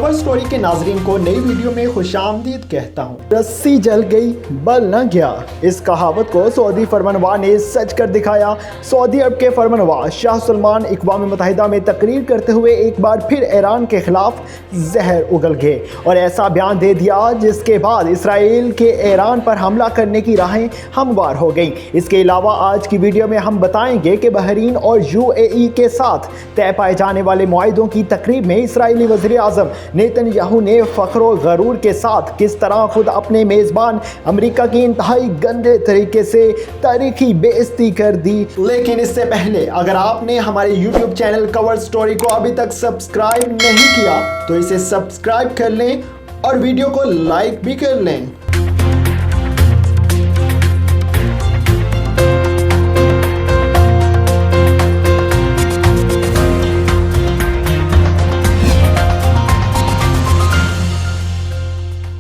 Cover story के नाजरीन को नई वीडियो में खुशामदीद कहता हूँ। रस्सी जल गई बल न गया, इस कहावत को सऊदी फरमानवा ने सच कर दिखाया। सऊदी अरब के फरमानवा शाह सलमान अक़वाम मुत्तहिदा में तकरीर करते हुए एक बार फिर ईरान के खिलाफ जहर उगल गए और ऐसा बयान दे दिया जिसके बाद इसराइल के ईरान पर हमला करने की राहें हमवार हो गई। इसके अलावा आज की वीडियो में हम बताएंगे कि बहरीन और यूएई के साथ तय पाए जाने वाले मुआहिदों की तकरीब में इसराइली वज़ीर आज़म नेतन्याहू ने फ़ख्र और गरूर के साथ किस तरह खुद अपने मेज़बान अमेरिका की इंतहाई गंदे तरीके से तारीखी बेइज्जती कर दी। लेकिन इससे पहले अगर आपने हमारे YouTube चैनल कवर स्टोरी को अभी तक सब्सक्राइब नहीं किया तो इसे सब्सक्राइब कर लें और वीडियो को लाइक भी कर लें।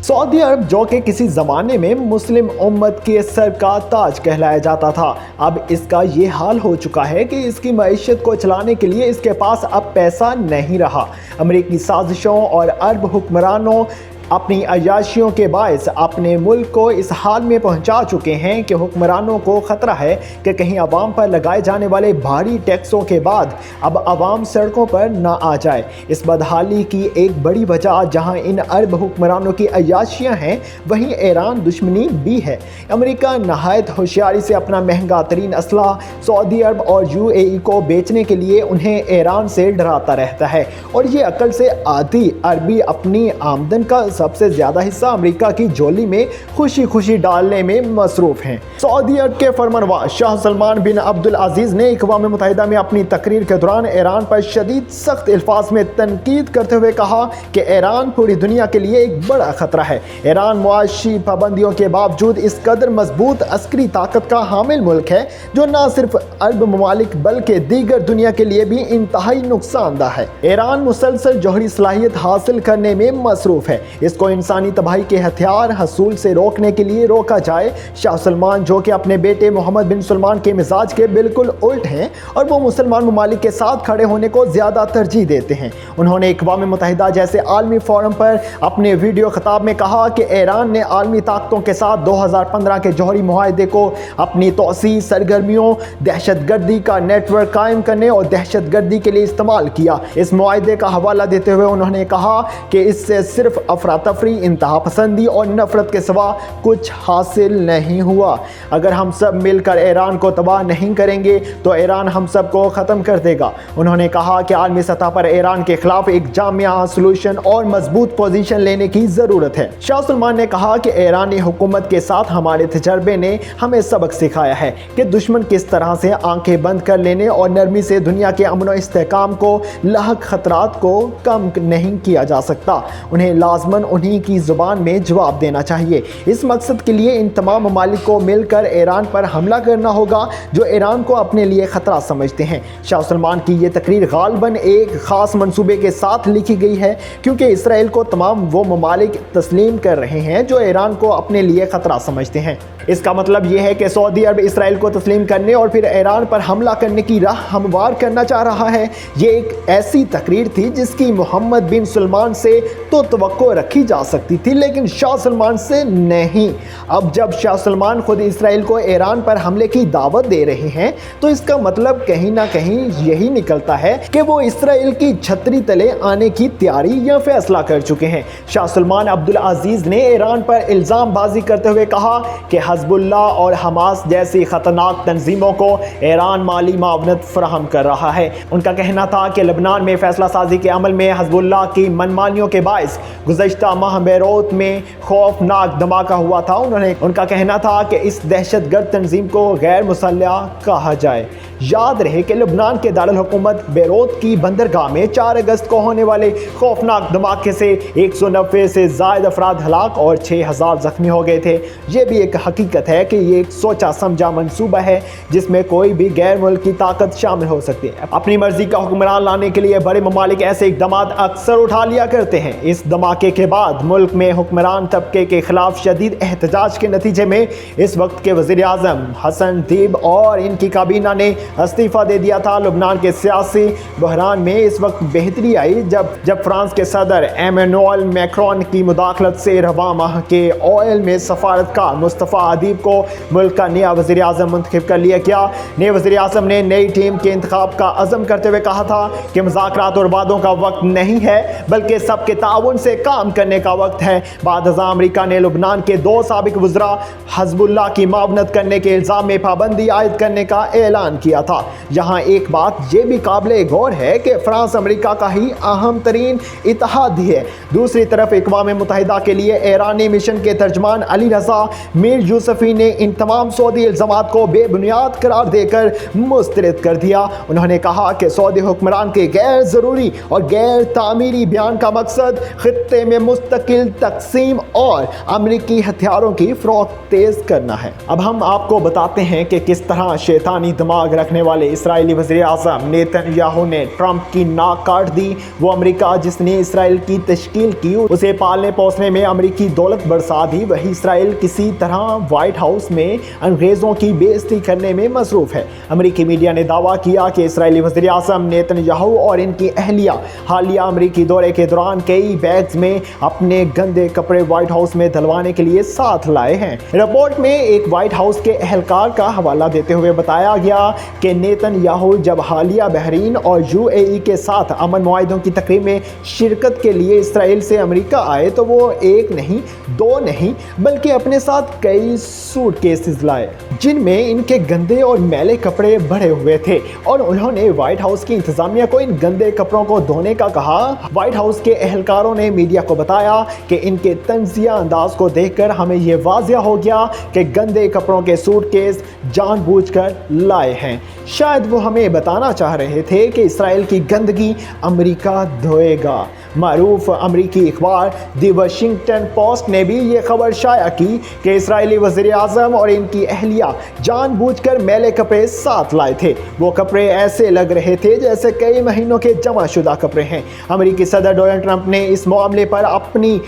सऊदी अरब जो कि किसी ज़माने में मुस्लिम उम्मत के सर का ताज कहलाया जाता था, अब इसका ये हाल हो चुका है कि इसकी मईशत को चलाने के लिए इसके पास अब पैसा नहीं रहा। अमेरिकी साजिशों और अरब हुक्मरानों अपनी अय्याशियों के बायस अपने मुल्क को इस हाल में पहुंचा चुके हैं कि हुक्मरानों को ख़तरा है कि कहीं अवाम पर लगाए जाने वाले भारी टैक्सों के बाद अब अवाम सड़कों पर ना आ जाए। इस बदहाली की एक बड़ी वजह जहां इन अरब हुक्मरानों की अय्याशियां हैं, वहीं ईरान दुश्मनी भी है। अमेरिका नहायत होशियारी से अपना महंगा तरीन असला सऊदी अरब और यूएई को बेचने के लिए उन्हें ईरान से डराता रहता है और ये अकल से आधी अरबी अपनी आमदन का सबसे ज्यादा हिस्सा अमेरिका की झोली में खुशी खुशी डालने में मसरूफ हैं। सऊदी अरब के फरमानवा शाह सलमान बिन अब्दुल अजीज ने अक़वाम मुत्तहिदा में अपनी तकरीर के दौरान ईरान पर शदीद सख्त अल्फाज में तनकीद करते हुए कहा कि ईरान पूरी दुनिया के लिए एक बड़ा खतरा है। ईरान मुआशी पाबंदियों के बावजूद इस कदर मजबूत अस्करी ताकत का हामिल मुल्क है जो न सिर्फ अरब ममालिक बल्कि दीगर दुनिया के लिए भी इंतहाई नुकसानदा है। ईरान मुसलसल जौहरी सलाहियत हासिल करने में मसरूफ है, इसको इंसानी तबाही के हथियार हसूल से रोकने के लिए रोका जाए। शाह सलमान जो कि अपने बेटे मोहम्मद बिन सलमान के मिजाज के बिल्कुल उल्ट हैं और वो मुसलमान ममालिक के साथ खड़े होने को ज़्यादा तरजीह देते हैं, उन्होंने अक़वाम मुत्तहिदा जैसे आलमी फोरम पर अपने वीडियो खिताब में कहा कि ईरान ने आलमी ताकतों के साथ 2015 के जौहरी मुआहदे को अपनी तोसी सरगर्मियों, दहशतगर्दी का नेटवर्क कायम करने और दहशतगर्दी के लिए इस्तेमाल किया। इस मुआहदे का हवाला देते हुए उन्होंने कहा कि इससे सिर्फ अफरा-तफरी, इंतहा पसंदी और नफरत के सिवा कुछ हासिल नहीं हुआ। अगर हम सब मिलकर ईरान को तबाह नहीं करेंगे तो ईरान हम सब को ख़त्म कर देगा। उन्होंने कहा कि आलमी सतह पर ईरान के खिलाफ एक जामिया सलूशन और मजबूत पोजीशन लेने की ज़रूरत है। शाह सलमान ने कहा कि ईरानी हुकूमत के साथ हमारे तजर्बे ने हमें सबक सिखाया है कि दुश्मन किस तरह से आंखें बंद कर लेने और नरमी से दुनिया के अमन व इस्तेहकाम को लाहक खतरात को कम नहीं किया जा सकता। उन्हें लाजमन उन्हीं की ज़ुबान में जवाब देना चाहिए। इस मकसद के लिए इन तमाम ममालिक को मिलकर ईरान पर हमला करना होगा जो ईरान को अपने लिए ख़तरा समझते हैं। शाह सलमान की ये तकरीर गालबन एक ख़ास मंसूबे के साथ लिखी गई है क्योंकि इसराइल को तमाम वो ममालिक तस्लीम कर रहे हैं जो ईरान को अपने लिए ख़तरा समझते हैं। इसका मतलब यह है कि सऊदी अरब इसराइल को तस्लीम करने और फिर ईरान पर हमला करने की राह हमवार करना चाह रहा है। ये एक ऐसी तकरीर थी जिसकी मोहम्मद बिन सलमान से तो तवक्को रखी जा सकती थी लेकिन शाह सलमान से नहीं। अब जब शाह सलमान खुद इसराइल को ईरान पर हमले की दावत दे रहे हैं तो इसका मतलब कहीं ना कहीं यही निकलता है कि वो इसराइल की छतरी तले आने की तैयारी या फैसला कर चुके हैं। शाह सलमान अब्दुल अजीज ने ईरान पर इल्ज़ाम बाजी करते हुए कहा कि हिज़्बुल्लाह और हमास जैसी खतरनाक तंजीमों को ईरान माली मावनत फराहम कर रहा है। उनका कहना था कि लबनान में फैसला साजी के अमल में हिज़्बुल्लाह की मनमानियों के बायस गुज़श्ता माह बेरूत में खौफनाक धमाका हुआ था। उनका कहना था कि इस दहशतगर्द तंजीम को गैर मुसल्लह कहा जाए। याद रहे कि लबनान के दारुल हुकूमत बेरूत की बंदरगाह में 4 अगस्त को होने वाले खौफनाक धमाके से 190 से ज़ायद अफराद हलाक और 6000 जख्मी हो गए थे। ये भी एक हकीकत हकीकत है कि ये एक सोचा समझा मंसूबा है जिसमें कोई भी गैर मुल्की ताकत शामिल हो सकती है। अपनी मर्जी का हुक्मरान लाने के लिए बड़े ममालिक ऐसे इक़दामात अक्सर उठा लिया करते हैं। इस धमाके के बाद मुल्क में हुक्मरान तबके के खिलाफ शदीद एहतजाज के नतीजे में इस वक्त के वज़ीर आज़म हसन दीब और इनकी काबीना ने इस्तीफ़ा दे दिया था। लुबनान के सियासी बहरान में इस वक्त बेहतरी आई जब फ्रांस के सदर एमेनुअल मैक्रोन की मुदाखलत से रवां माह के ऑयल में सफारतकार मुस्तफ़ा अदीब को मुल्क का नया वज़ीर आज़म मुंतखब कर लिया गया। नए वज़ीर आज़म ने नई टीम के इंतखाब का अज़म करते हुए कहा था कि मुज़ाकरात और वादों का वक्त नहीं है बल्कि सबके ताउन से काम करने का वक्त है। बाद अज़ां अमरीका ने लुबनान के 2 साबिक वज़रा हज़बुल्लाह की मावनत करने के इल्ज़ाम में पाबंदी आयद करने का ऐलान किया था। यहाँ एक बात ये भी काबिल गौर है कि फ्रांस अमेरिका का ही अहम तरीन इत्तेहादी है। दूसरी तरफ अक़वाम मुत्तहिदा के लिए ईरानी मिशन के तर्जमान अली रज़ा मीर यूसुफ़ी ने इन तमाम सऊदी इल्ज़ामात को बेबुनियाद करार देकर मुस्तरद कर दिया। उन्होंने कहा कि सऊदी हुक्मरान के गैर ज़रूरी और गैर तामीरी बयान का मकसद खित्ते में मुस्तकिल तकसीम और अमरीकी हथियारों की फ़रोख्त तेज़ करना है। अब हम आपको बताते हैं कि किस तरह शैतानी दिमाग रखने वाले इसराइली वज़ीर आज़म नेतन्याहू ने ट्रंप की नाक काट दी। वो अमेरिका जिसने इसराइल की तश्कील की उसे पालने पोसने में अमेरिकी दौलत बरसा दी, वही इसराइल किसी तरह व्हाइट हाउस में अंग्रेज़ों की बेइज्जती करने में मसरूफ़ है। अमेरिकी मीडिया ने दावा किया कि इसराइली वज़ीर आज़म नेतन्याहू और इनकी अहलिया हालिया अमेरिकी दौरे के दौरान कई बैग्स में अपने गंदे कपड़े व्हाइट हाउस में धलवाने के लिए साथ लाए हैं। रिपोर्ट में एक व्हाइट हाउस के एहलकार का हवाला देते हुए बताया गया कि नेतन्याहू जब हालिया बहरीन और यूएई के साथ अमन मुआहिदों की तकरीब में शिरकत के लिए इसराइल से अमेरिका आए तो वो एक नहीं, 2 नहीं बल्कि अपने साथ कई सूटकेसेस लाए जिनमें इनके गंदे और मैले कपड़े भरे हुए थे और उन्होंने व्हाइट हाउस की इंतजामिया को इन गंदे कपड़ों को धोने का कहा। व्हाइट हाउस के एहलकारों ने मीडिया को बताया कि इनके तंजिया अंदाज को देखकर हमें यह वाज़िया हो गया कि गंदे कपड़ों के सूटकेस जानबूझकर लाए हैं। शायद वो हमें बताना चाह रहे थे कि इसराइल की गंदगी अमेरिका धोएगा। मारूफ अमरीकी अखबार द वाशिंगटन पोस्ट ने भी ये खबर शाया की कि इसराइली वज़ीर आज़म और इनकी अहलिया जानबूझकर मैले कपड़े साथ लाए थे। वो कपड़े ऐसे लग रहे थे जैसे कई महीनों के जमा शुदा कपड़े हैं। अमरीकी सदर डोनाल्ड ट्रंप ने इस मामले पर अपनी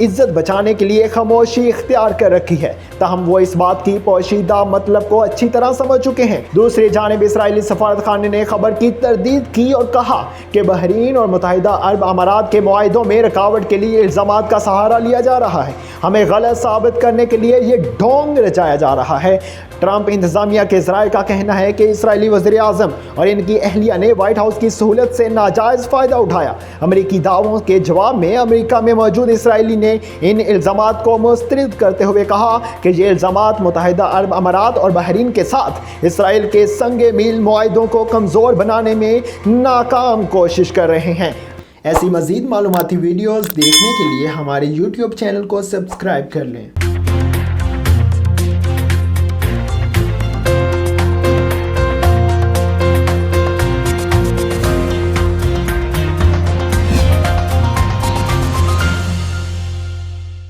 इज्जत बचाने के लिए खामोशी इख्तियार कर रखी है, ताहम वो इस बात की पोशीदा मतलब को अच्छी तरह समझ चुके हैं। दूसरी जानिब इसराइली सफारतखाने ने खबर की तरदीद की और कहा कि बहरीन और मुत्तहिदा अरब अमारात के मुआहिदों में रुकावट के लिए इल्ज़ामात का सहारा लिया जा रहा है। हमें गलत साबित करने के लिए ये ढोंग रचाया जा रहा है। ट्रंप इंतजामिया के ज़राए का कहना है कि इसराइली वज़ीर आज़म और इनकी अहलिया ने व्हाइट हाउस की सहूलत से नाजायज़ फ़ायदा उठाया। अमरीकी दावों के जवाब में अमरीका में मौजूद इसराइली ने इन इल्ज़ामात को मुस्तरद करते हुए कहा कि ये इल्ज़ामात मुत्तहिदा अरब अमारात और बहरीन के साथ इसराइल के संगे मील मुआहिदों को कमज़ोर बनाने में नाकाम कोशिश कर रहे हैं। ऐसी मज़ीद मालूमाती वीडियोज़ देखने के लिए हमारे YouTube चैनल को सब्सक्राइब कर लें।